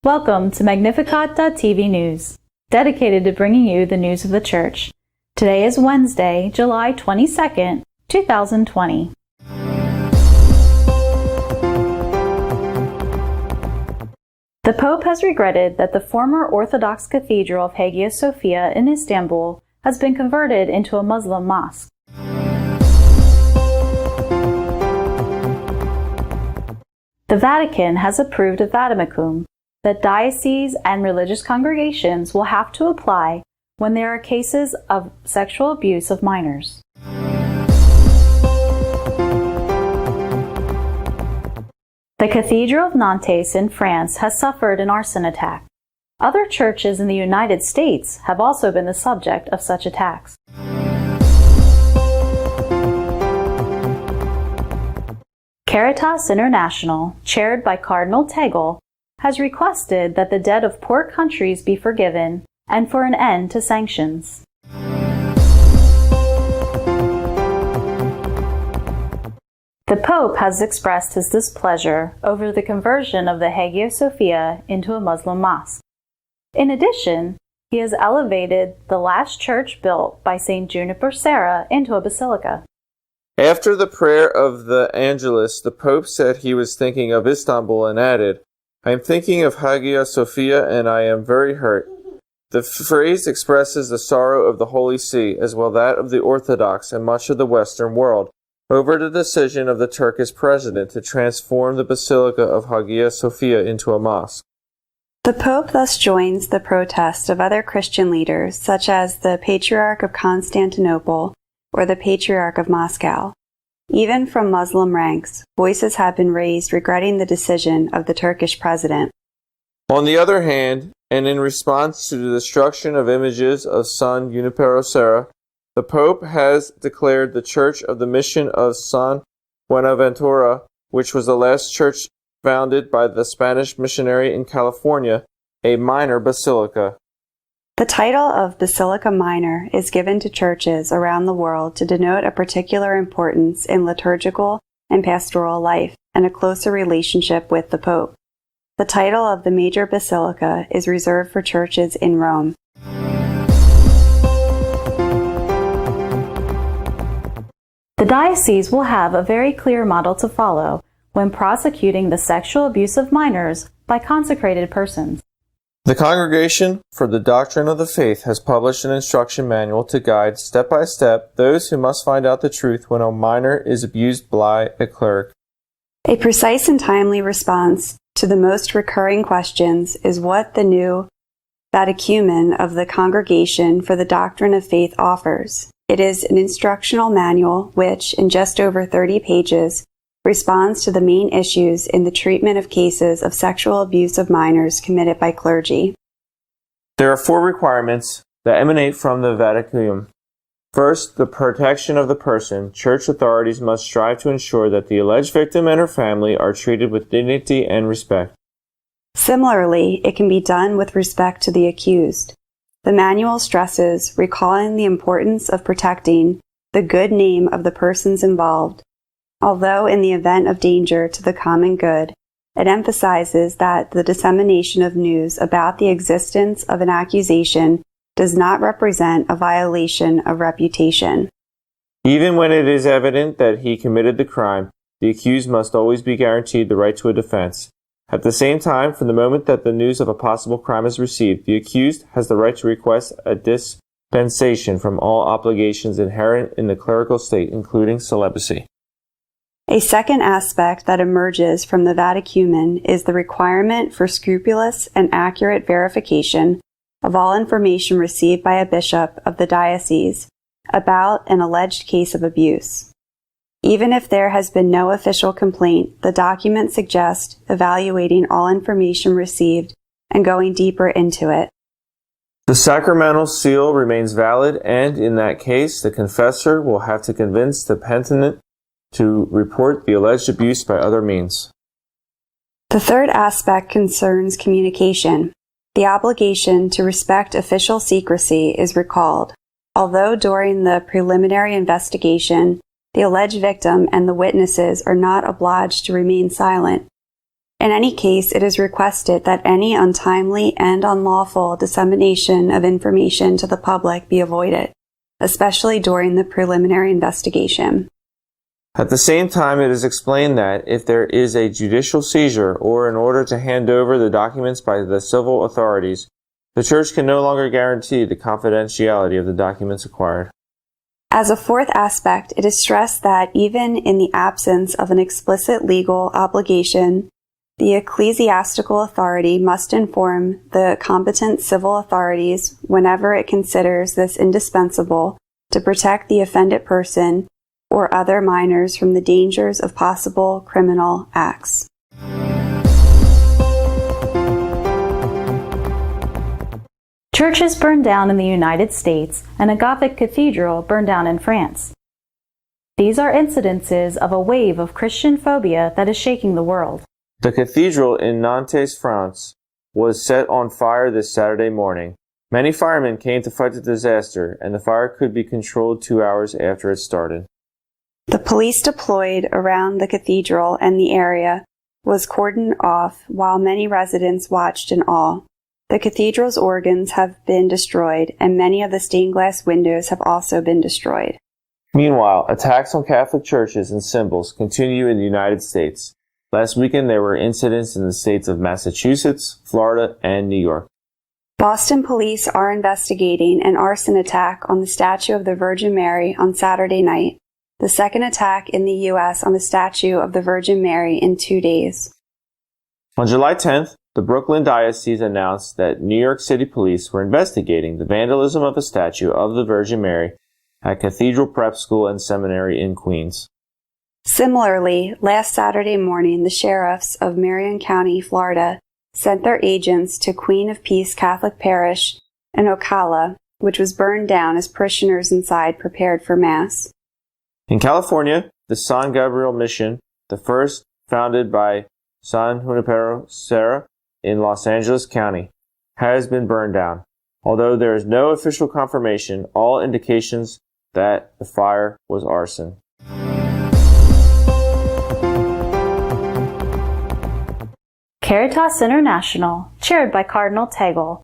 Welcome to Magnificat TV News, dedicated to bringing you the news of the Church. Today is Wednesday, July 22nd, 2020. The Pope has regretted that the former Orthodox Cathedral of Hagia Sophia in Istanbul has been converted into a Muslim mosque. The Vatican has approved a vademecum that dioceses and religious congregations will have to apply when there are cases of sexual abuse of minors. The Cathedral of Nantes in France has suffered an arson attack. Other churches in the United States have also been the subject of such attacks. Caritas International, chaired by Cardinal Tagle, has requested that the debt of poor countries be forgiven and for an end to sanctions. The Pope has expressed his displeasure over the conversion of the Hagia Sophia into a Muslim mosque. In addition, he has elevated the last church built by St. Juniper Serra into a basilica. After the prayer of the Angelus, the Pope said he was thinking of Istanbul and added, "I am thinking of Hagia Sophia and I am very hurt." The phrase expresses the sorrow of the Holy See, as well that of the Orthodox and much of the Western world, over the decision of the Turkish president to transform the Basilica of Hagia Sophia into a mosque. The Pope thus joins the protest of other Christian leaders, such as the Patriarch of Constantinople or the Patriarch of Moscow. Even from Muslim ranks, voices have been raised regretting the decision of the Turkish president. On the other hand, and in response to the destruction of images of San Junipero Serra, the Pope has declared the Church of the Mission of San Buenaventura, which was the last church founded by the Spanish missionary in California, a minor basilica. The title of Basilica Minor is given to churches around the world to denote a particular importance in liturgical and pastoral life and a closer relationship with the Pope. The title of the major basilica is reserved for churches in Rome. The diocese will have a very clear model to follow when prosecuting the sexual abuse of minors by consecrated persons. The Congregation for the Doctrine of the Faith has published an instruction manual to guide step by step those who must find out the truth when a minor is abused by a cleric. A precise and timely response to the most recurring questions is what the new Vadecumen of the Congregation for the Doctrine of Faith offers. It is an instructional manual which, in just over 30 pages, responds to the main issues in the treatment of cases of sexual abuse of minors committed by clergy. There are 4 requirements that emanate from the Vadecumen. First, the protection of the person. Church authorities must strive to ensure that the alleged victim and her family are treated with dignity and respect. Similarly, it can be done with respect to the accused. The manual stresses recalling the importance of protecting the good name of the persons involved. Although in the event of danger to the common good, it emphasizes that the dissemination of news about the existence of an accusation does not represent a violation of reputation. Even when it is evident that he committed the crime, the accused must always be guaranteed the right to a defense. At the same time, from the moment that the news of a possible crime is received, the accused has the right to request a dispensation from all obligations inherent in the clerical state, including celibacy. A second aspect that emerges from the Vadecumen is the requirement for scrupulous and accurate verification of all information received by a bishop of the diocese about an alleged case of abuse. Even if there has been no official complaint, the document suggests evaluating all information received and going deeper into it. The sacramental seal remains valid, and in that case, the confessor will have to convince the penitent to report the alleged abuse by other means. The third aspect concerns communication. The obligation to respect official secrecy is recalled. Although during the preliminary investigation, the alleged victim and the witnesses are not obliged to remain silent, In any case, it is requested that any untimely and unlawful dissemination of information to the public be avoided, especially during the preliminary investigation. At the same time, it is explained that if there is a judicial seizure or in order to hand over the documents by the civil authorities, the Church can no longer guarantee the confidentiality of the documents acquired. As a fourth aspect, it is stressed that even in the absence of an explicit legal obligation, the ecclesiastical authority must inform the competent civil authorities whenever it considers this indispensable to protect the offended person or other minors from the dangers of possible criminal acts. Churches burned down in the United States and a Gothic cathedral burned down in France. These are incidences of a wave of Christian phobia that is shaking the world. The cathedral in Nantes, France, was set on fire this Saturday morning. Many firemen came to fight the disaster, and the fire could be controlled 2 hours after it started. The police deployed around the cathedral and the area was cordoned off while many residents watched in awe. The cathedral's organs have been destroyed, and many of the stained glass windows have also been destroyed. Meanwhile, attacks on Catholic churches and symbols continue in the United States. Last weekend, there were incidents in the states of Massachusetts, Florida, and New York. Boston police are investigating an arson attack on the statue of the Virgin Mary on Saturday night, the second attack in the U.S. on the statue of the Virgin Mary in 2 days. On July 10th, the Brooklyn Diocese announced that New York City police were investigating the vandalism of a statue of the Virgin Mary at Cathedral Prep School and Seminary in Queens. Similarly, last Saturday morning, the sheriffs of Marion County, Florida, sent their agents to Queen of Peace Catholic Parish in Ocala, which was burned down as parishioners inside prepared for Mass. In California, the San Gabriel Mission, the first founded by San Junipero Serra in Los Angeles County, has been burned down. Although there is no official confirmation, all indications that the fire was arson. Caritas International, chaired by Cardinal Tagle,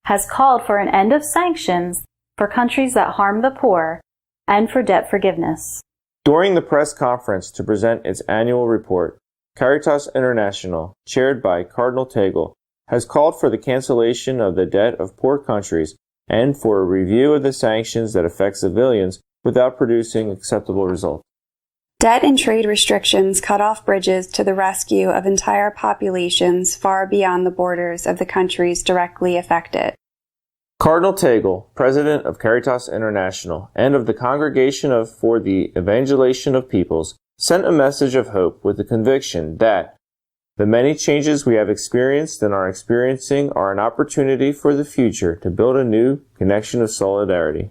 has called for an end of sanctions for countries that harm the poor and for debt forgiveness. During the press conference to present its annual report, Caritas International, chaired by Cardinal Tagle, has called for the cancellation of the debt of poor countries and for a review of the sanctions that affect civilians without producing acceptable results. Debt and trade restrictions cut off bridges to the rescue of entire populations far beyond the borders of the countries directly affected. Cardinal Tagle, president of Caritas International and of the Congregation for the Evangelization of Peoples, sent a message of hope with the conviction that the many changes we have experienced and are experiencing are an opportunity for the future to build a new connection of solidarity.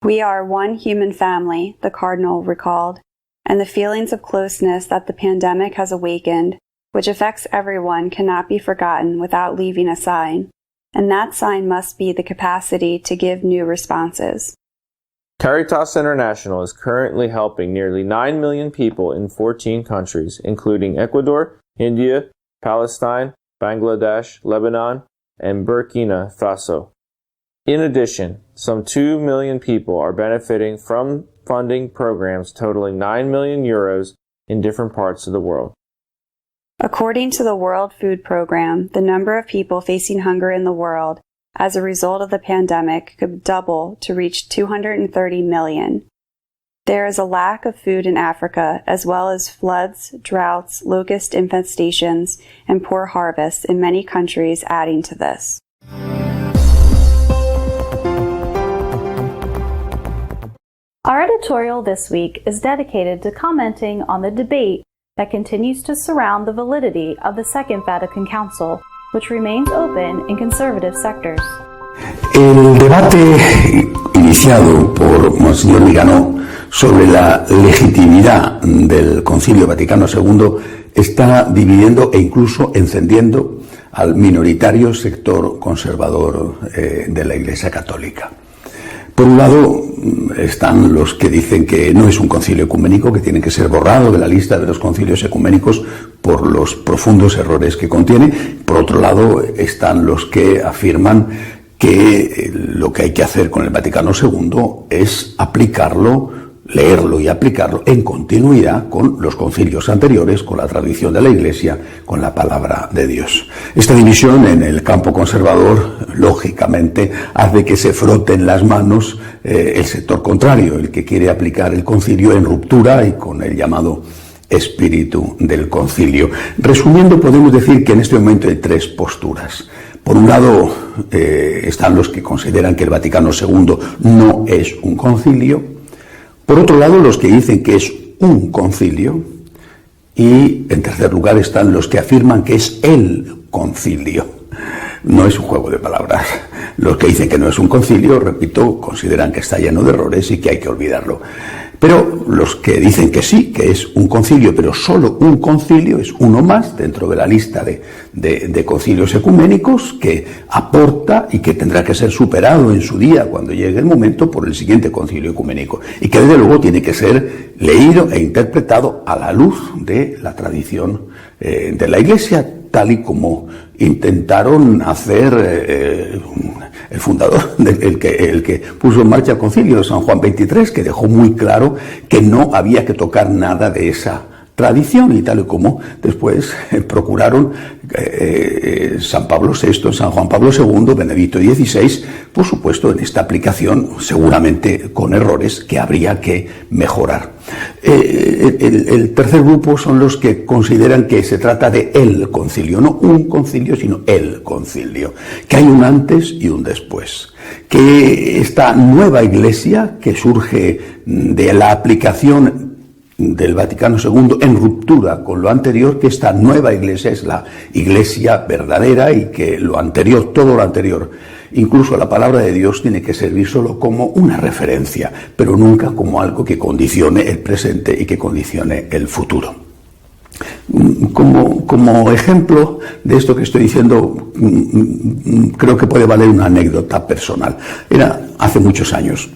We are one human family, the Cardinal recalled, and the feelings of closeness that the pandemic has awakened, which affects everyone, cannot be forgotten without leaving a sign, and that sign must be the capacity to give new responses. Caritas International is currently helping nearly 9 million people in 14 countries, including Ecuador, India, Palestine, Bangladesh, Lebanon, and Burkina Faso. In addition, some 2 million people are benefiting from funding programs totaling 9 million euros in different parts of the world. According to the World Food Program, the number of people facing hunger in the world as a result of the pandemic could double to reach 230 million. There is a lack of food in Africa, as well as floods, droughts, locust infestations, and poor harvests in many countries adding to this. Our editorial this week is dedicated to commenting on the debate that continues to surround the validity of the Second Vatican Council, which remains open in conservative sectors. El debate iniciado por Monseñor Viganó sobre la legitimidad del Concilio Vaticano II está dividiendo e incluso encendiendo al minoritario sector conservador de la Iglesia Católica. Por un lado, están los que dicen que no es un concilio ecuménico, que tiene que ser borrado de la lista de los concilios ecuménicos por los profundos errores que contiene. Por otro lado, están los que afirman que lo que hay que hacer con el Vaticano II es aplicarlo, leerlo y aplicarlo en continuidad con los concilios anteriores, con la tradición de la Iglesia, con la palabra de Dios. Esta división en el campo conservador, lógicamente, hace que se froten las manos el sector contrario, el que quiere aplicar el concilio en ruptura y con el llamado espíritu del concilio. Resumiendo, podemos decir que en este momento hay tres posturas. Por un lado, están los que consideran que el Vaticano II no es un concilio. Por otro lado, los que dicen que es un concilio. Y, en tercer lugar, están los que afirman que es el concilio. No es un juego de palabras. Los que dicen que no es un concilio, repito, consideran que está lleno de errores y que hay que olvidarlo. Pero los que dicen que sí, que es un concilio, pero solo un concilio, es uno más dentro de la lista de concilios ecuménicos que aporta y que tendrá que ser superado en su día cuando llegue el momento por el siguiente concilio ecuménico. Y que desde luego tiene que ser leído e interpretado a la luz de la tradición de la Iglesia, tal y como intentaron hacer el fundador, el que puso en marcha el concilio de San Juan XXIII, que dejó muy claro que no había que tocar nada de esa tradición, y tal y como después procuraron San Pablo VI, San Juan Pablo II, Benedicto XVI, por supuesto en esta aplicación, seguramente con errores que habría que mejorar. El tercer grupo son los que consideran que se trata de el concilio, no un concilio, sino el concilio, que hay un antes y un después, que esta nueva Iglesia que surge de la aplicación del Vaticano II en ruptura con lo anterior, que esta nueva Iglesia es la Iglesia verdadera y que lo anterior, todo lo anterior, incluso la palabra de Dios, tiene que servir solo como una referencia, pero nunca como algo que condicione el presente y que condicione el futuro. Como ejemplo de esto que estoy diciendo, creo que puede valer una anécdota personal. Era hace muchos años.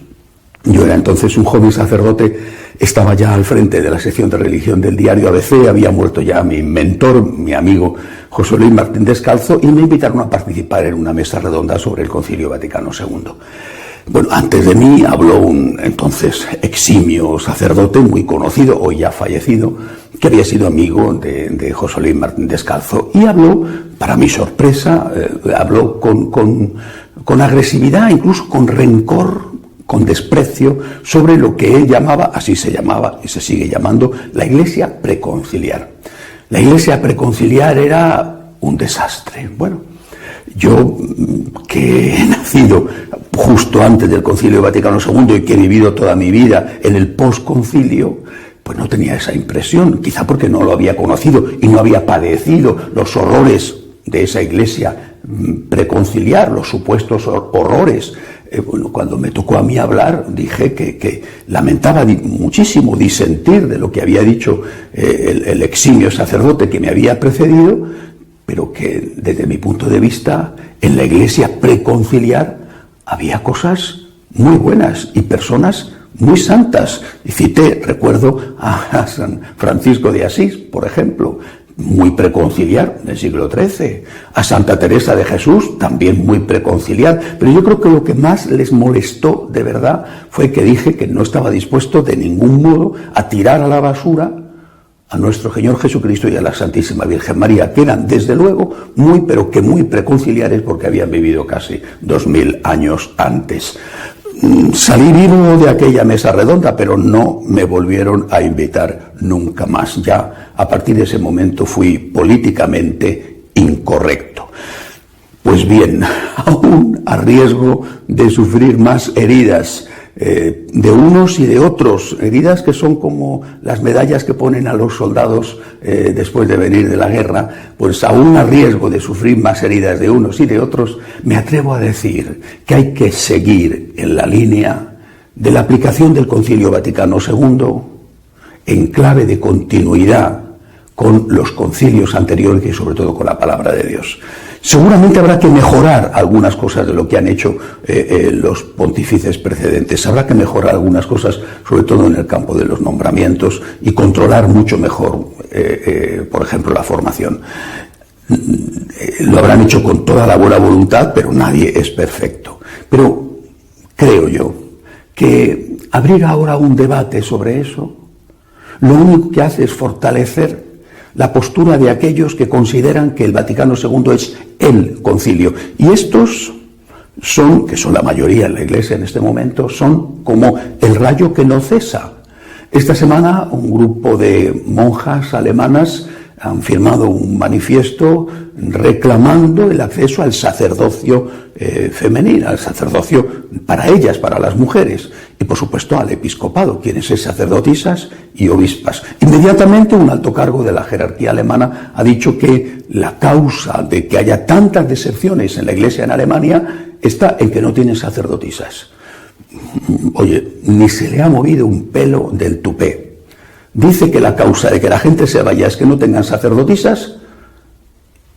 Yo era entonces un joven sacerdote, estaba ya al frente de la sección de religión del diario ABC, había muerto ya mi mentor, mi amigo José Luis Martín Descalzo, y me invitaron a participar en una mesa redonda sobre el Concilio Vaticano II. Bueno, antes de mí habló un entonces eximio sacerdote muy conocido, hoy ya fallecido, que había sido amigo de José Luis Martín Descalzo, y habló, para mi sorpresa, habló con agresividad, incluso con rencor, con desprecio, sobre lo que él llamaba, así se llamaba y se sigue llamando, la Iglesia preconciliar. La Iglesia preconciliar era un desastre. Bueno, yo que he nacido justo antes del Concilio Vaticano II y que he vivido toda mi vida en el posconcilio, pues no tenía esa impresión, quizá porque no lo había conocido y no había padecido los horrores de esa Iglesia preconciliar, los supuestos horrores. Bueno, cuando me tocó a mí hablar, dije que lamentaba muchísimo disentir de lo que había dicho el eximio sacerdote que me había precedido, pero que desde mi punto de vista, en la Iglesia preconciliar había cosas muy buenas y personas muy santas. Y cité, recuerdo a San Francisco de Asís, por ejemplo, muy preconciliar del siglo XIII, a Santa Teresa de Jesús, también muy preconciliar, pero yo creo que lo que más les molestó de verdad fue que dije que no estaba dispuesto de ningún modo a tirar a la basura a nuestro Señor Jesucristo y a la Santísima Virgen María, que eran desde luego muy, pero que muy preconciliares porque habían vivido casi 2000 años antes. Salí vivo de aquella mesa redonda, pero no me volvieron a invitar nunca más. Ya a partir de ese momento fui políticamente incorrecto. Pues bien, aún a riesgo de sufrir más heridas de unos y de otros, heridas que son como las medallas que ponen a los soldados después de venir de la guerra, pues aún a riesgo de sufrir más heridas de unos y de otros, me atrevo a decir que hay que seguir en la línea de la aplicación del Concilio Vaticano II en clave de continuidad con los concilios anteriores y sobre todo con la palabra de Dios. Seguramente habrá que mejorar algunas cosas de lo que han hecho los pontífices precedentes. Habrá que mejorar algunas cosas, sobre todo en el campo de los nombramientos, y controlar mucho mejor, por ejemplo, la formación. Lo habrán hecho con toda la buena voluntad, pero nadie es perfecto. Pero creo yo que abrir ahora un debate sobre eso, lo único que hace es fortalecer la postura de aquellos que consideran que el Vaticano II es el concilio. Y estos son, que son la mayoría en la Iglesia en este momento, son como el rayo que no cesa. Esta semana un grupo de monjas alemanas han firmado un manifiesto reclamando el acceso al sacerdocio femenino, al sacerdocio para ellas, para las mujeres, y por supuesto al episcopado, quienes son sacerdotisas y obispas. Inmediatamente un alto cargo de la jerarquía alemana ha dicho que la causa de que haya tantas deserciones en la Iglesia en Alemania está en que no tienen sacerdotisas. Oye, ni se le ha movido un pelo del tupé. Dice que la causa de que la gente se vaya es que no tengan sacerdotisas,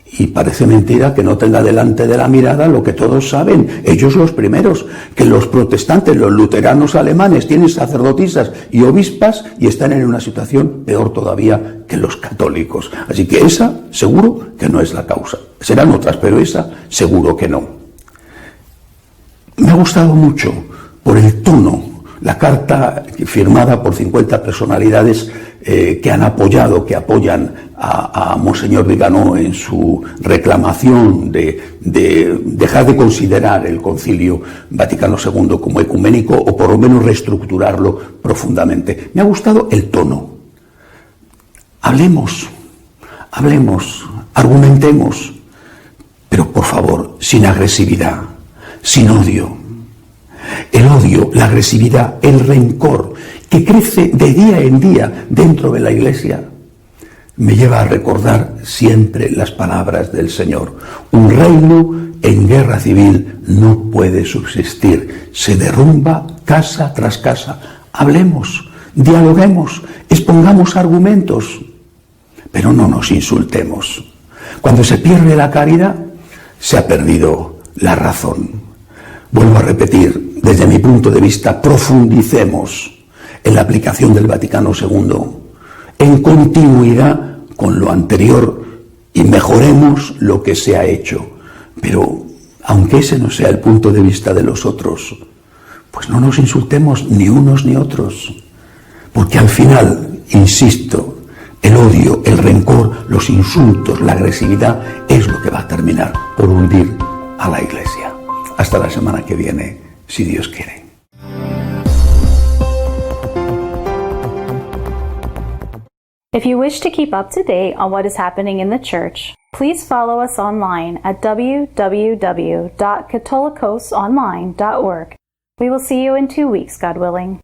y parece mentira que no tenga delante de la mirada lo que todos saben, ellos los primeros, que los protestantes, los luteranos alemanes tienen sacerdotisas y obispas y están en una situación peor todavía que los católicos. Así que esa seguro que no es la causa. Serán otras, pero esa seguro que no. Me ha gustado mucho por el tono la carta firmada por 50 personalidades que han apoyado, que apoyan a Monseñor Viganó en su reclamación de dejar de considerar el Concilio Vaticano II como ecuménico, o por lo menos reestructurarlo profundamente. Me ha gustado el tono. Hablemos, argumentemos, pero por favor, sin agresividad, sin odio. El odio, la agresividad, el rencor que crece de día en día dentro de la Iglesia me lleva a recordar siempre las palabras del Señor. Un reino en guerra civil no puede subsistir. Se derrumba casa tras casa. Hablemos, dialoguemos, expongamos argumentos, pero no nos insultemos. Cuando se pierde la caridad, se ha perdido la razón. Vuelvo a repetir, desde mi punto de vista, profundicemos en la aplicación del Vaticano II, en continuidad con lo anterior, y mejoremos lo que se ha hecho. Pero, aunque ese no sea el punto de vista de los otros, pues no nos insultemos ni unos ni otros, porque al final, insisto, el odio, el rencor, los insultos, la agresividad es lo que va a terminar por hundir a la Iglesia. Hasta la semana que viene, si Dios quiere. If you wish to keep up to date on what is happening in the Church, please follow us online at www.catholicosonline.org. We will see you in 2 weeks, God willing.